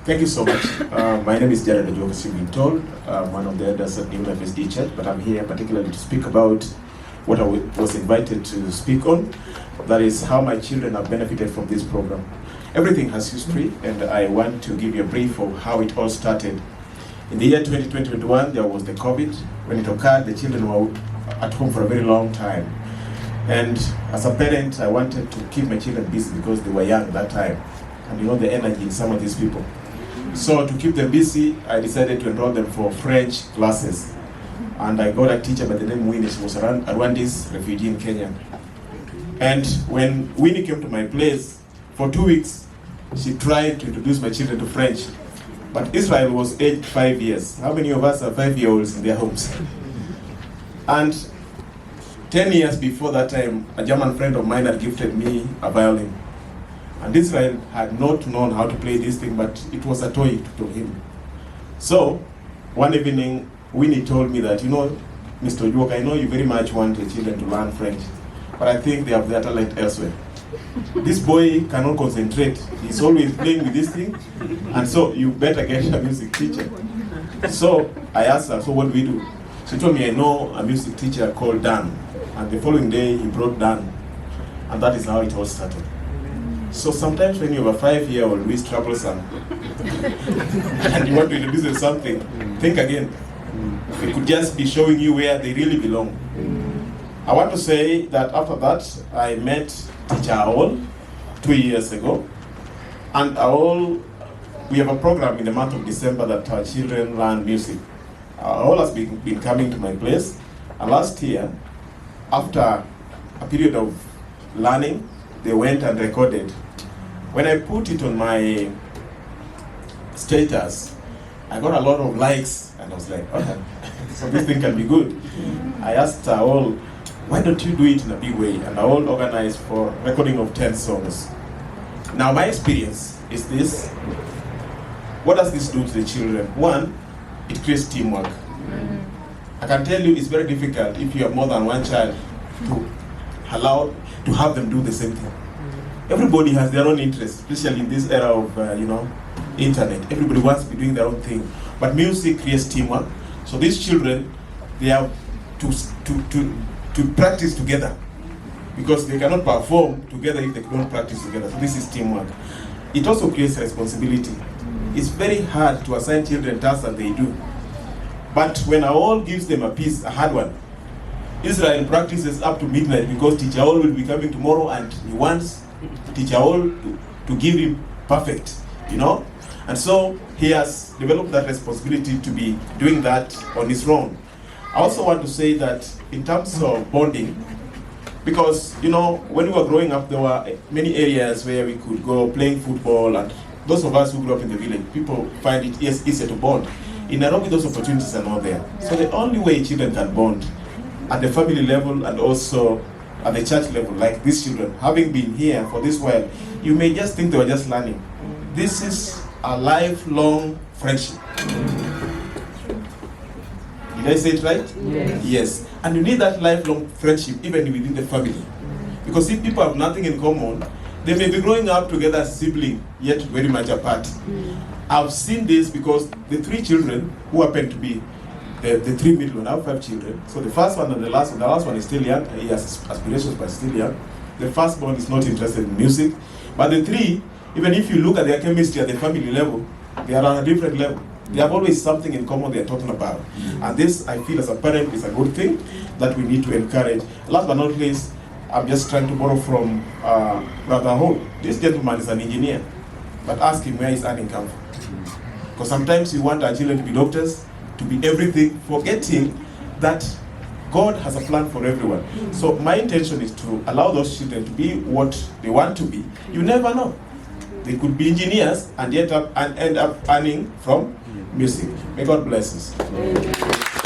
Thank you so much. My name is Jared Ojuok, as you've been told. I'm one of the elders at New Life SD Church, but I'm here particularly to speak about what I was invited to speak on. That is how my children have benefited from this program. Everything has history, and I want to give you a brief of how it all started. In the year 2021, there was the COVID. When it occurred, the children were at home for a very long time. And as a parent, I wanted to keep my children busy because they were young at that time. And you know the energy in some of these people. So to keep them busy, I decided to enroll them for French classes. And I got a teacher by the name Winnie. She was a Rwandese refugee in Kenya. And when Winnie came to my place, for 2 weeks, she tried to introduce my children to French. But Israel was aged 5 years. How many of us are 5-year-olds in their homes? And 10 years before that time, a German friend of mine had gifted me a violin. And Israel had not known how to play this thing, but it was a toy to him. So, one evening, Winnie told me that, you know, Mr. Ojuok, I know you very much want your children to learn French, but I think they have their talent elsewhere. This boy cannot concentrate. He's always playing with this thing, and so you better get a music teacher. So, I asked her, so what do we do? She told me, I know a music teacher called Dan. And the following day, he brought Dan. And that is how it all started. So sometimes when you have a 5-year-old who is troublesome and you want to introduce them something, think again. They could just be showing you where they really belong. I want to say that after that, I met Teacher Aol 2 years ago. And Aol, we have a program in the month of December that our children learn music. Aol has been coming to my place. And last year, after a period of learning, they went and recorded. When I put it on my status, I got a lot of likes, and I was like, okay, so this thing can be good. I asked Aol, why don't you do it in a big way? And Aol organized for recording of 10 songs. Now my experience is this. What does this do to the children? One, it creates teamwork. I can tell you it's very difficult if you have more than one child to have them do the same thing. Everybody has their own interests, especially in this era of internet. Everybody wants to be doing their own thing. But music creates teamwork. So these children, they have to practice together, because they cannot perform together if they don't practice together. So this is teamwork. It also creates responsibility. It's very hard to assign children tasks that they do. But when Aol gives them a piece, a hard one, Israel practices up to midnight because Teacher Aol will be coming tomorrow and he wants Teacher Aol to give him perfect, you know? And so he has developed that responsibility to be doing that on his own. I also want to say that in terms of bonding, because, you know, when we were growing up, there were many areas where we could go playing football, and those of us who grew up in the village, people find it easier to bond. In Nairobi, those opportunities are not there. So the only way children can bond at the family level and also at the church level, like these children, having been here for this while, you may just think they were just learning. This is a lifelong friendship. Did I say it right? Yes. Yes. And you need that lifelong friendship even within the family. Because if people have nothing in common, they may be growing up together as siblings, yet very much apart. I've seen this because the 3 children who happen to be the 3 middle ones, I have 5 children. So the first one and the last one is still young. He has aspirations but still young. The firstborn is not interested in music. But the 3, even if you look at their chemistry at the family level, they are on a different level. They have always something in common they are talking about. And this, I feel as a parent, is a good thing that we need to encourage. Last but not least, I'm just trying to borrow from Brother Hall. This gentleman is an engineer. But ask him where his earning comes from. Because sometimes we want our children to be doctors, to be everything, forgetting that God has a plan for everyone. So my intention is to allow those children to be what they want to be. You never know. They could be engineers and end up earning from music. May God bless us.